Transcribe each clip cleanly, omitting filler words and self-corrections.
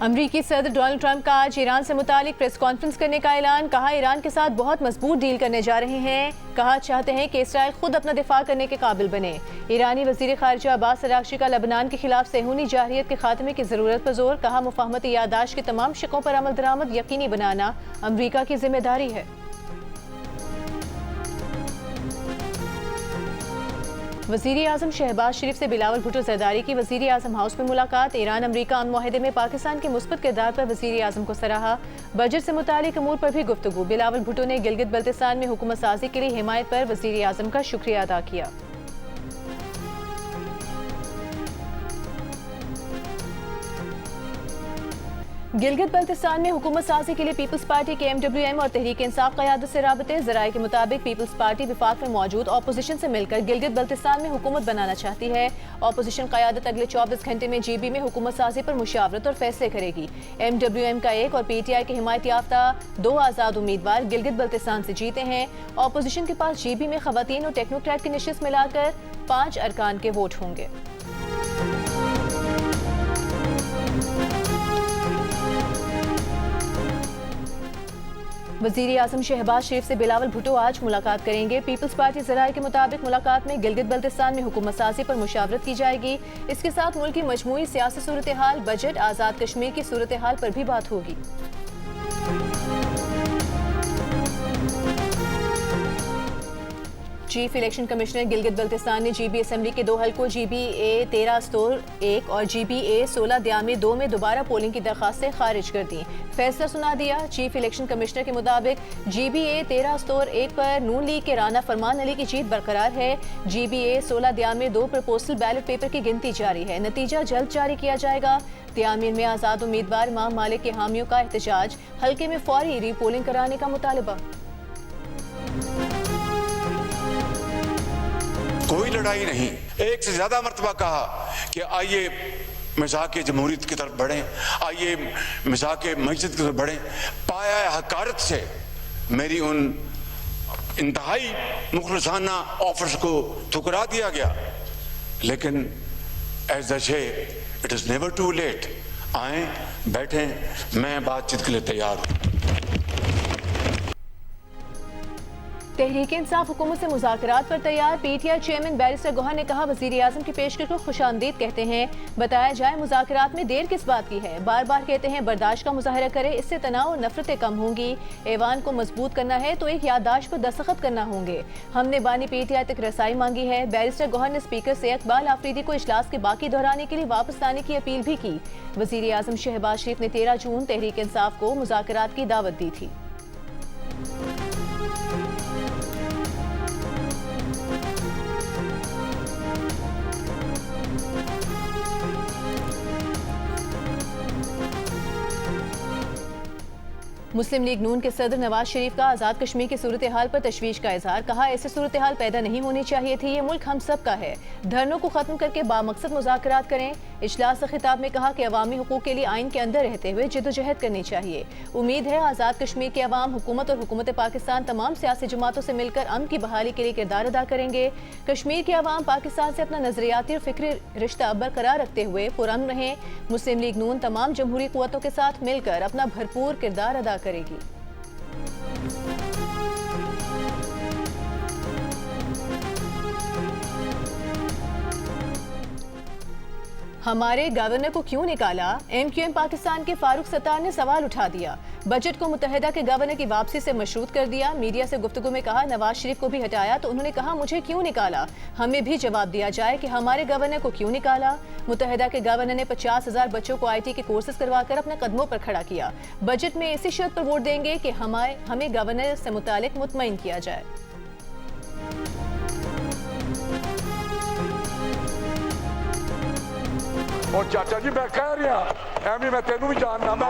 अमरीकी सदर Donald Trump का आज ईरान से मुतालिक प्रेस कॉन्फ्रेंस करने का ऐलान। कहा ईरान के साथ बहुत मजबूत डील करने जा रहे हैं। कहा चाहते हैं कि इसराइल खुद अपना दिफा करने के काबिल बने। ईरानी वजीर खारजा अब्बास अरागची का लबनान के खिलाफ सेहूनी जारहियत के खात्मे की जरूरत पर जोर। कहा मुफाहमती यादाश्त के तमाम शिकों पर अमल दरामद यकीनी बनाना अमरीका की जिम्मेदारी है। वज़ीर आज़म शहबाज शरीफ से बिलावल भुट्टो ज़रदारी की वज़ीर आज़म हाउस में मुलाकात। ईरान अमरीका अमन मुआहदे में पाकिस्तान के मुस्बत किरदार पर वज़ीर आज़म को सराहा। बजट से मुतालिक अमूर पर भी गुफ्तगू। बिलावल भुट्टो ने गिलगित बल्तिस्तान में हुकूमत साजी के लिए हिमायत पर वज़ीर आज़म का शुक्रिया अदा किया। गिलगित बल्तिस्तान में हुकूमत साजी के लिए पीपल्स पार्टी के MWM और तहरीक इंसाफ क़यादत से राबते। ज़राए के मुताबिक पीपल्स पार्टी विफाक में मौजूद अपोजिशन से मिलकर गिलगित बल्तिस्तान में हुकूमत बनाना चाहती है। अपोजिशन क़यादत अगले 24 घंटे में GB में हुकूमत साजी पर मुशावरत और फैसले करेगी। MWM का एक और PTI के हिमायत याफ्ता 2 आज़ाद उम्मीदवार गिलगित बल्तिस्तान से जीते हैं। अपोजिशन के पास GB में खवातीन और टेक्नोक्रेट की नशिस्त मिलाकर 5 अरकान के वोट होंगे। वज़ीर आज़म शहबाज शरीफ से बिलावल भुट्टो आज मुलाकात करेंगे। पीपल्स पार्टी ज़राए के मुताबिक मुलाकात में गिलगित बल्तिस्तान में हुकूमत साजी पर मुशावरत की जाएगी। इसके साथ मुल्क की मजमूई सियासी सूरत हाल, बजट, आज़ाद कश्मीर की सूरत हाल पर भी बात होगी। Chief election commissioner Gilgit Baltistan ने GB असम्बली के 2 हलकों GB-A 13-1 और GB-A 16-2 में दोबारा पोलिंग की दरखास्तें खारिज कर दी। फैसला सुना दिया। चीफ इलेक्शन कमिश्नर के मुताबिक GB-A 13-1 पर नून लीग के राना फरमान अली की जीत बरकरार है। GB-A 16-2 पर पोस्टल बैलेट पेपर की गिनती जारी है। नतीजा जल्द जारी किया जाएगा। त्यामीन में आज़ाद उम्मीदवार इमाम मालिक के हामियों का एहतजाज। हल्के में फौरी रीपोलिंग कराने का मुतालबा। कोई लड़ाई नहीं, एक से ज्यादा मर्तबा कहा कि आइए मिज़ाक़ जमहूरियत की तरफ बढ़ें, आइए मिज़ाक़ मस्जिद की तरफ बढ़ें। पाया हकारत से मेरी उन इंतहाई मुखलसाना ऑफर्स को ठुकरा दिया गया। लेकिन as they say it is never too late. आए, बैठें, मैं बातचीत के लिए तैयार हूँ। तहरीक इंसाफ हुकूमत से मुज़ाकरात पर तैयार। PTI चेयरमैन बैरिस्टर गौहर ने कहा वज़ीर आज़म की पेशकश को खुशामदीद कहते हैं। बताया जाए मुज़ाकरात में देर किस बात की है। बार बार कहते हैं बर्दाश्त का मुजाहरा करे, इससे तनाव और नफरतें कम होंगी। ऐवान को मजबूत करना है तो एक याददाश्त पर दस्तखत करना होंगे। हमने बानी PTI तक रसाई मांगी है। बैरिस्टर गौहर ने स्पीकर से इकबाल आफरीदी को इजलास के बाकी दोहराने के लिए वापस लाने की अपील भी की। वज़ीर आज़म शहबाज शरीफ ने 13 जून तहरीक इंसाफ को मुज़ाकरात की दावत दी थी। मुस्लिम लीग नून के सदर नवाज शरीफ का आज़ाद कश्मीर की सूरत हाल पर तशवीश का इजहार। कहा ऐसी सूरत हाल पैदा नहीं होनी चाहिए थी। ये मुल्क हम सब का है। धरनों को खत्म करके बामकसद मुज़ाकरात करें। इजलास खिताब में कहा कि अवामी हुकूक के लिए आइन के अंदर रहते हुए जिद्दोजहद करनी चाहिए। उम्मीद है आज़ाद कश्मीर के अवाम, हुकूमत और हुकूमत पाकिस्तान तमाम सियासी जमातों से मिलकर अमन की बहाली के लिए किरदार अदा करेंगे। कश्मीर के अवाम पाकिस्तान से अपना नजरियाती और फिक्री रिश्ता बरकरार रखते हुए पुरअमन रहें। मुस्लिम लीग नून तमाम जमहूरी कुव्वतों के साथ मिलकर अपना भरपूर किरदार अदा करेगी। हमारे गवर्नर को क्यों निकाला? MQM पाकिस्तान के फारूक सत्तार ने सवाल उठा दिया। बजट को मुत्तहिदा के गवर्नर की वापसी से मशरूत कर दिया। मीडिया से गुफ्तगू में कहा नवाज शरीफ को भी हटाया तो उन्होंने कहा मुझे क्यों निकाला? हमें भी जवाब दिया जाए कि हमारे गवर्नर को क्यों निकाला। मुत्तहिदा के गवर्नर ने 50,000 बच्चों को IT के कोर्सेज करवाकर अपने कदमों पर खड़ा किया। बजट में इसी शर्त पर वोट देंगे कि हमें गवर्नर से मुतालिक मुतमईन किया जाए। और चाचा जी मैं कह रहा एवं मैं तेनू भी जानना मैं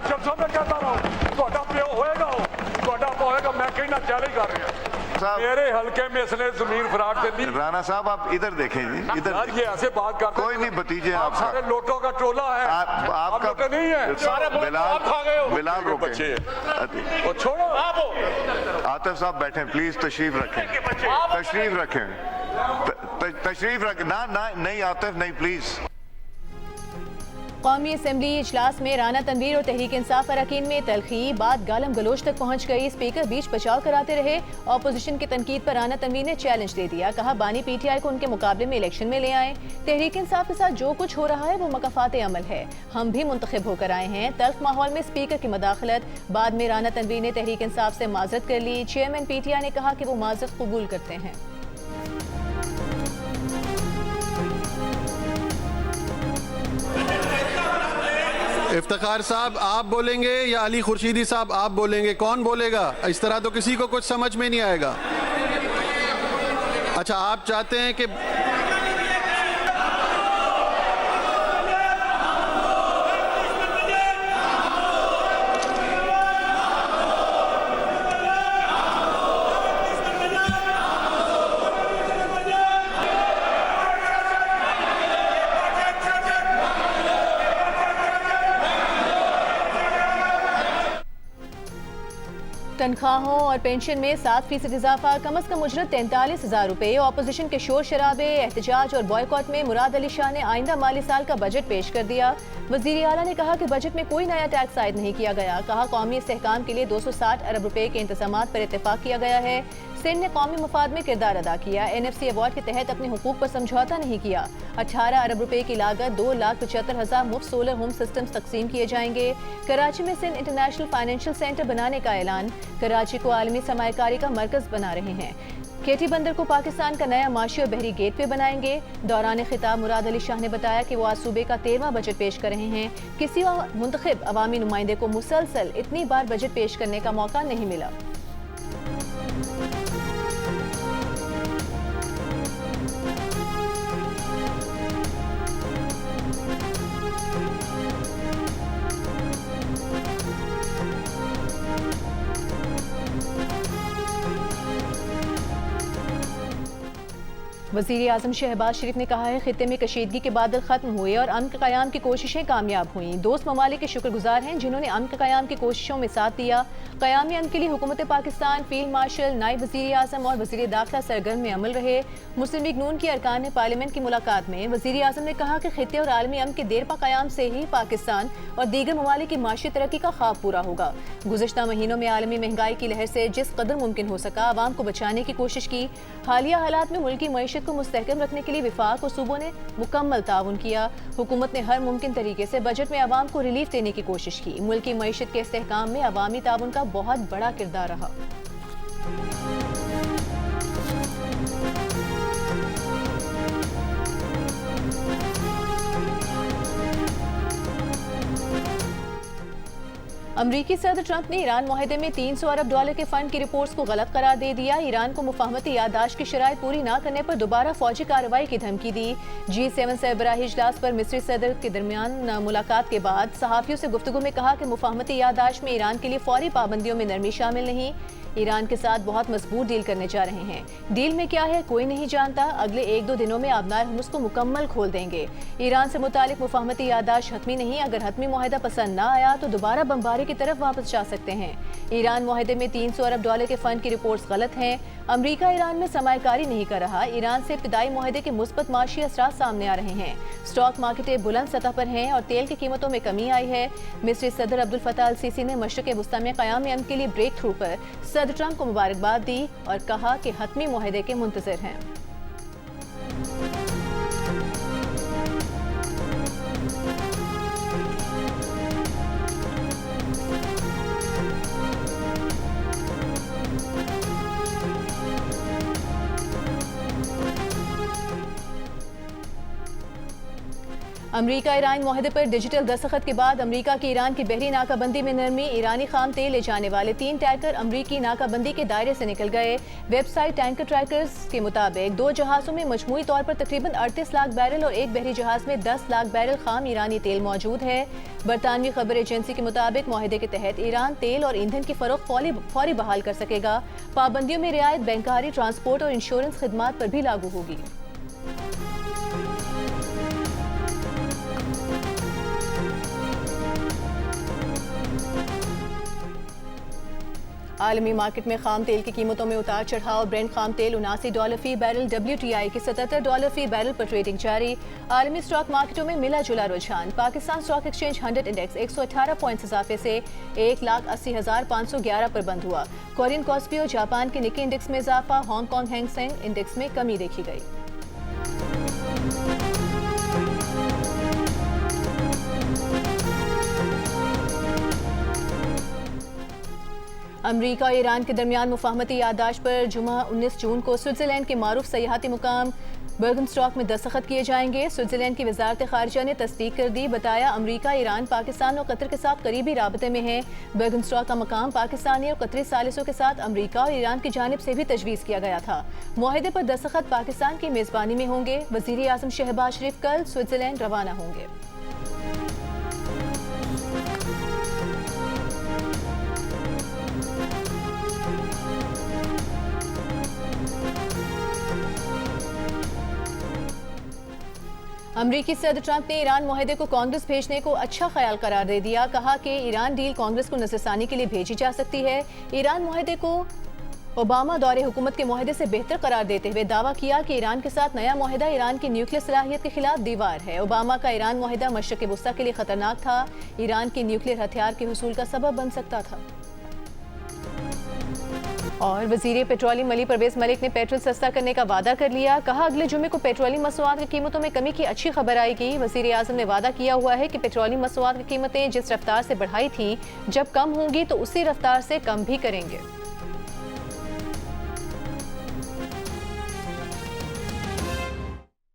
जब सब मैं कहता रहा हूँ प्यो होएगा मैं कहना चैलेंज कर रहा मेरे हल्के में इसने जमीन फराट से नहीं। राणा साहब आप इधर देखें जी, इधर ये ऐसे बात करते कोई नहीं भतीजे आप सारे लोटों का टोला है। आपका लोटे नहीं है सारे बिलाल रोके बच्चे वो छोड़ो। आतिफ साहब बैठे प्लीज, तशरीफ रखें, तशरीफ रखें, तशरीफ रखें। ना ना नहीं आतिफ नहीं प्लीज। कौमी असम्बली इजलास में राना तनवीर और तहरीक इंसाफ अरकान में तलखी, बात गालम गलोच तक पहुंच गई। स्पीकर बीच बचाव कराते रहे। ऑपोजिशन की तनकीद पर राना तनवीर ने चैलेंज दे दिया, कहा बानी पीटीआई को उनके मुकाबले में इलेक्शन में ले आए। तहरीक इंसाफ के साथ जो कुछ हो रहा है वो मकाफात अमल है, हम भी मुंतखब होकर आए हैं। तल्ख माहौल में स्पीकर की मदाखलत, बाद में राना तनवीर ने तहरीक इंसाफ से माजरत कर ली। चेयरमैन पीटीआई ने कहा कि वो माजरत कबूल करते हैं। इफ्तिखार साहब आप बोलेंगे या अली खुर्शीदी साहब आप बोलेंगे, कौन बोलेगा? इस तरह तो किसी को कुछ समझ में नहीं आएगा। अच्छा, आप चाहते हैं कि तनख्वाहों और पेंशन में 7% इजाफा, कम अज कम उजरत 43,000 रुपए। ऑपोजिशन के शोर शराबे, एहतजाज और बॉयकॉट में मुराद अली शाह ने आइंदा माली साल का बजट पेश कर दिया। वजीर आला ने कहा कि बजट में कोई नया टैक्स आयद नहीं किया गया। कहा कौमी इस्तेहकाम के लिए 260 अरब रुपए के इंतजामात पर इत्तेफाक किया गया है। सिंध ने कौमी मफाद में किरदार अदा किया। NFC अवार्ड के तहत अपने हुकूक पर समझौता नहीं किया। 18 अरब रुपए की लागत 2,75,000 मुफ्त सोलर होम सिस्टम्स तकसीम किए जाएंगे। कराची में सिंध इंटरनेशनल फाइनेंशियल सेंटर बनाने का ऐलान, कराची को आलमी सरमायाकारी का मरकज बना रहे हैं। केटी बंदर को पाकिस्तान का नया माशी और बहरी गेटवे बनाएंगे। दौरान खिताब मुराद अली शाह ने बताया कि वो आज सूबे का 13वां बजट पेश कर रहे हैं। किसी मुंतखब अवामी नुमाइंदे को मुसलसल इतनी बार बजट पेश करने का मौका नहीं मिला। वज़ीर आज़म शहबाज शरीफ ने कहा है खित्ते में कशीदगी के बादल खत्म हुए और अमन क़याम की कोशिशें कामयाब हुई। दोस्त ममालिक के शुक्रगुजार हैं जिन्होंने अमन क़याम की कोशिशों में साथ दिया। क़यामी अमन के लिए हुकूमत पाकिस्तान, फील्ड मार्शल, नायब वज़ीर आज़म और वज़ीर दाखिला सरगर्म में अमल रहे। मुस्लिम लीग नून के अरकान ने पार्लियामेंट की मुलाकात में वज़ीर आज़म ने कहा कि खित्ते और आलमी अमन के देरपा क़याम से ही पाकिस्तान और दीगर ममालिक की माशी तरक्की का ख्वाब पूरा होगा। गुज़िश्ता महीनों में आलमी महंगाई की लहर से जिस कदर मुमकिन हो सका आवाम को बचाने की कोशिश की। हालिया हालात में मुल्की मईशत को मुस्तहकम रखने के लिए विफाक और सूबों ने मुकम्मल ताउन किया। हुकूमत ने हर मुमकिन तरीके से बजट में आवाम को रिलीफ देने की कोशिश की। मुल्की मईशत के इस्तेहकाम में अवामी ताउन का बहुत बड़ा किरदार रहा। अमरीकी सदर ट्रंप ने ईरान मुआहदे में 300 अरब डॉलर के फंड की रिपोर्ट्स को गलत करार दे दिया। ईरान को मुफाहमती याददाश्त की शराइत पूरी न करने पर दोबारा फौजी कार्रवाई की धमकी दी। G7 सरबराही इजलास पर मिस्री सदर के दरमियान मुलाकात के बाद सहाफियों से गुफ्तगू में कहा कि मुफाहमती याददाश्त में ईरान के लिए फौरी पाबंदियों में नरमी शामिल नहीं। ईरान के साथ बहुत मजबूत डील करने जा रहे हैं। डील में क्या है कोई नहीं जानता। अगले 1-2 दिनों में आबनार हुर्मुज़ को मुकम्मल खोल देंगे। ईरान से मुतालिक मुफाहमती याददाश्त हतमी नहीं, अगर हतमी मुआहदा पसंद न आया तो दोबारा बमबारी की तरफ वापस जा सकते हैं। ईरान मुआहदे में 300 अरब डॉलर के फंड की रिपोर्ट्स गलत हैं। अमरीका ईरान में सरमायाकारी नहीं कर रहा। ईरान से इब्तिदाई मुआहदे के मुस्बत माशी असरात सामने आ रहे हैं। स्टॉक मार्केटें बुलंद सतह पर हैं और तेल की कीमतों में कमी आई है। मिस्री सदर अब्दुल फताह अल सीसी ने मशरक़ वुस्ता में क़याम अमन के लिए ब्रेक थ्रू पर सदर ट्रंप को मुबारकबाद दी और कहा कि हतमी मुआहदे के मुंतज़िर हैं। अमरीका ईरान मुआहदे पर डिजिटल दस्तखत के बाद अमरीका की ईरान की बहरी नाकाबंदी में नरमी। ईरानी खाम तेल ले जाने वाले 3 टैंकर अमरीकी नाकाबंदी के दायरे से निकल गए। वेबसाइट टैंकर ट्रैकर्स के मुताबिक 2 जहाज़ों में मजमूई तौर पर तकरीबन 38 लाख बैरल और एक बहरी जहाज में 10 लाख बैरल खाम ईरानी तेल मौजूद है। बरतानवी खबर एजेंसी के मुताबिक मुआहदे के तहत ईरान तेल और ईंधन की फरोख्त फौरी बहाल कर सकेगा। पाबंदियों में रियायत बैंकारी, ट्रांसपोर्ट और इंश्योरेंस खिदमात पर भी लागू होगी। आलमी मार्केट में खाम तेल की कीमतों में उतार चढ़ाव। ब्रेंट खाम तेल $79 फी बैरल, WTI के $77 फी बैरल पर ट्रेडिंग जारी। आलमी स्टॉक मार्केटों में मिला जुला रुझान। Pakistan stock exchange 100 index 118 points इजाफे से 1,80,511 पर बंद हुआ। कोरियन कॉस्पी, जापान के निकी इंडेक्स में इजाफा। हांगकांग हैंग सेंग इंडेक्स में कमी देखी गई। अमरीका और ईरान के दरमियान मुफाहमती याददाश्त पर जुमा 19 जून को स्विट्जरलैंड के मारूफ सयाहती मुकाम बर्गनस्टॉक में दस्तखत किए जाएंगे। स्विट्जरलैंड की वजारत खारजा ने तस्दीक कर दी। बताया अमरीका, ईरान, पाकिस्तान और कतर के साथ करीबी राबते में है। बर्गनस्टॉक का मकाम पाकिस्तानी और कतरी सालिसों के साथ अमरीका और ईरान की जानिब से भी तजवीज़ किया गया था। मुआहदे पर दस्तखत पाकिस्तान की मेज़बानी में होंगे। वज़ीर आज़म शहबाज शरीफ कल स्विट्जरलैंड रवाना होंगे। अमरीकी सदर ट्रंप ने ईरान मुआहदे को कांग्रेस भेजने को अच्छा ख्याल करार दे दिया। कहा कि ईरान डील कांग्रेस को नजरसानी के लिए भेजी जा सकती है। ईरान मुआहदे को ओबामा दौरे हुकूमत के मुआहदे से बेहतर करार देते हुए दावा किया कि ईरान के साथ नया मुआहदा ईरान की न्यूक्लियर सलाहियत के खिलाफ दीवार है। ओबामा का ईरान मुआहदा मशरक़ वुस्ता के लिए खतरनाक था। ईरान के न्यूक्लियर हथियार के हुसूल का सबब बन सकता था। और वजीर पेट्रोलियम अली परवेज मलिक ने पेट्रोल सस्ता करने का वादा कर लिया। कहा अगले जुमे को पेट्रोलियम मसनूआत की कीमतों में कमी की अच्छी खबर आएगी। वजीर आज़म ने वादा किया हुआ है कि पेट्रोलियम मसनूआत की कीमतें जिस रफ्तार से बढ़ाई थी, जब कम होंगी तो उसी रफ्तार से कम भी करेंगे।